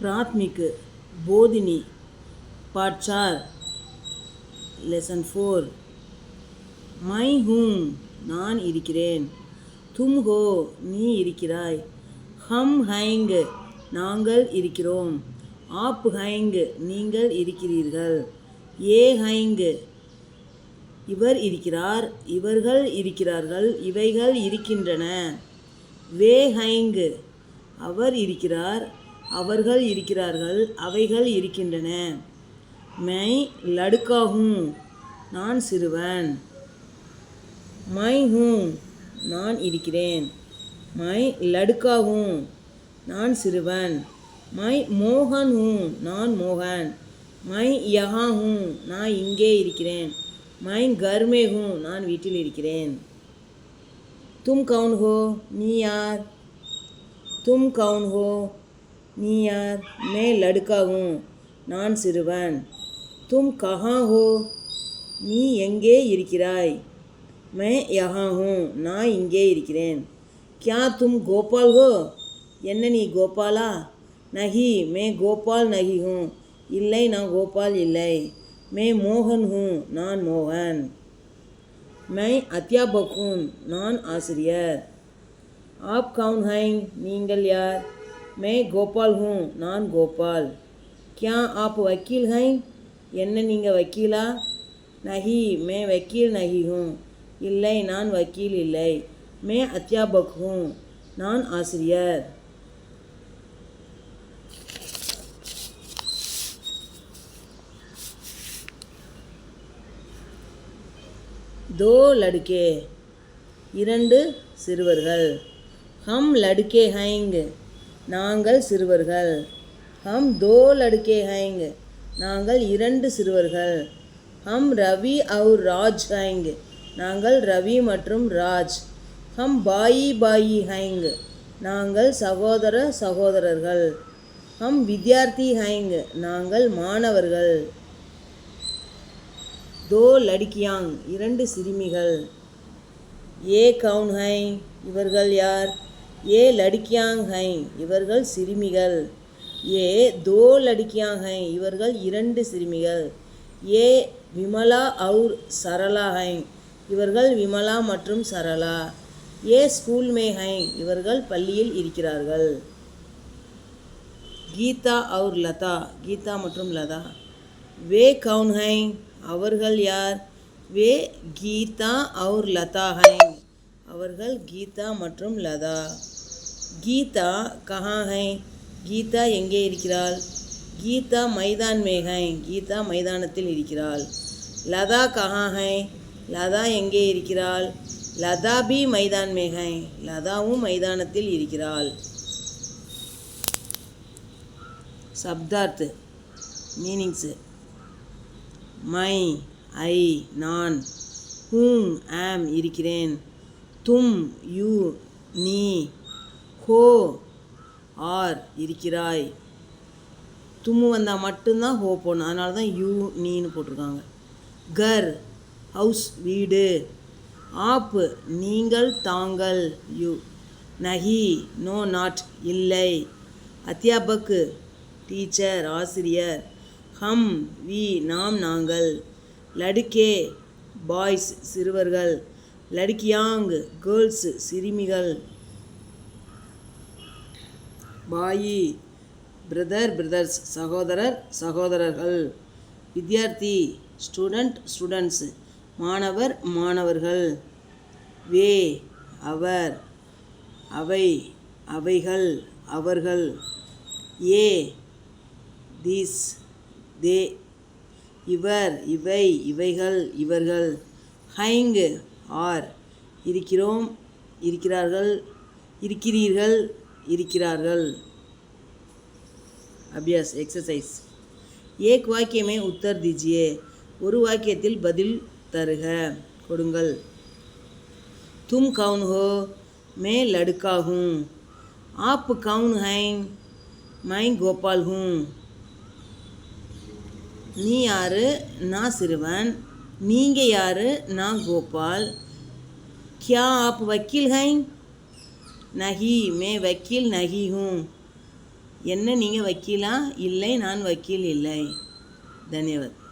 प्राथमिक Bodhini part 4 lesson 4 मैं हूँ நான் இருக்கிறேன் तुम हो நீ இருக்கிறாய் हम हैंगे நாங்கள் இருக்கிறோம் आप हैंगे நீங்கள் இருக்கிறீர்கள் ये हैंगे இவர் இருக்கிறார் இவர்கள் இருக்கிறார்கள் இவைகள் இருக்கின்றன वे हैंगे அவர் இருக்கிறார் அவர்கள் இருக்கிறார்கள் அவைகள் இருக்கின்றன मैं लड़का हूँ நான் சிறுவன் मैं हूँ நான் இருக்கிறேன் मैं लड़का हूँ நான் சிறுவன் मैं मोहन हूँ நான் மோகன் मैं यहाँ हूँ நான் இங்கே இருக்கிறேன் मैं घर में हूँ நான் வீட்டில் இருக்கிறேன் तुम कौन हो நீ யார் तुम कौन हो நீ யார் मैं लड़का हूँ நான் சிறுவன் तुम कहाँ हो நீ எங்கே இருக்கிறாய் मैं यहाँ हूँ நான் இங்கே இருக்கிறேன் क्या तुम गोपाल हो என்ன நீ கோபாலா नहीं मैं गोपाल नहीं हूँ இல்லை நான் கோபால் இல்லை मैं मोहन हूँ நான் மோகன் मैं अध्यापक हूँ நான் ஆசிரியர் आप कौन हैं நீங்கள் யார் मैं गोपाल हूँ நான் கோபால் क्या आप वकील हैं என்ன நீங்கள் வக்கீலா नहीं मैं वकील नहीं हूँ இல்லை நான் வக்கீல் இல்லை मैं अध्यापक हूँ நான் ஆசிரியர் दो लड़के இரண்டு சிறுவர்கள் हम लड़के हैं நாங்கள் சிறுவர்கள் हम दो लड़के हैं நாங்கள் இரண்டு சிறுவர்கள் हम रवि और राज हैं நாங்கள் ரவி மற்றும் ராஜ் हम भाई भाई हैं நாங்கள் சகோதர சகோதரர்கள் हम विद्यार्थी हैं நாங்கள் மாணவர்கள் दो लड़कियां இரண்டு சிறுமிகள் ये कौन हैं இவர்கள் யார் ये लड़कियां हैं இவர்கள் சிறுமிகள் ये दो लड़कियां हैं இவர்கள் இரண்டு சிறுமிகள் ये विमला और सरला हैं இவர்கள் விமலா மற்றும் சரளா ये स्कूल में हैं இவர்கள் பள்ளியில் இருக்கிறார்கள் கீதா और லதா கீதா மற்றும் லதா वे कौन हैं அவர்கள் யார் वे கீதா और லதா हैं அவர்கள் கீதா மற்றும் லதா கீதா கहाँ हैं கீதா எங்கே இருக்கிறாள் கீதா மைதான் में हैं கீதா மைதானத்தில் இருக்கிறாள் லதா கहाँ हैं லதா எங்கே இருக்கிறாள் லதா भी मैदान में हैं லதாவும் மைதானத்தில் இருக்கிறாள் शब्दार्थ मीनिंग्स मैं ஐ நான் हूँ am இருக்கிறேன் तुम யூ நீ हो ஆர் இருக்கிறாய் தும்மு வந்தால் மட்டும்தான் ஹோ போடணும் அதனால தான் யூ நீன்னு போட்டிருக்காங்க கர் ஹவுஸ் வீடு ஆப் நீங்கள் தாங்கள் யூ நஹி நோ நாட் இல்லை அத்தியாபக் டீச்சர் ஆசிரியர் ஹம் வி நாம் நாங்கள் லடுக்கே பாய்ஸ் சிறுவர்கள் லடுக்கியாங் கேர்ள்ஸ் சிறுமிகள் பாயி பிரதர் பிரதர்ஸ் சகோதரர் சகோதரர்கள் வித்யார்த்தி ஸ்டூடெண்ட் ஸ்டூடெண்ட்ஸ் மாணவர் மாணவர்கள் வே அவர் அவை அவைகள் அவர்கள் ஏ தீஸ் தே இவர் இவை இவைகள் இவர்கள் ஹைங் ஆர் இருக்கிறோம் இருக்கிறார்கள் இருக்கிறீர்கள் இருக்கிறார்கள் अभ्यास एक्सरसाइज एक वाक्य में उत्तर दीजिए ஒரு வாக்கியத்தில் பதில் தருக கொடுங்கள் तुम कौन हो मैं लड़का हूँ आप कौन हैं मैं गोपाल हूँ நீ யாரு நான் சிறுவன் நீங்கள் யாரு நான் கோபால் क्या आप वकील हैं नहीं मैं वकील नहीं हूँ என்ன நீங்கள் வக்கீலா? இல்லை, நான் வக்கீல் இல்லை. தன்யவாத்.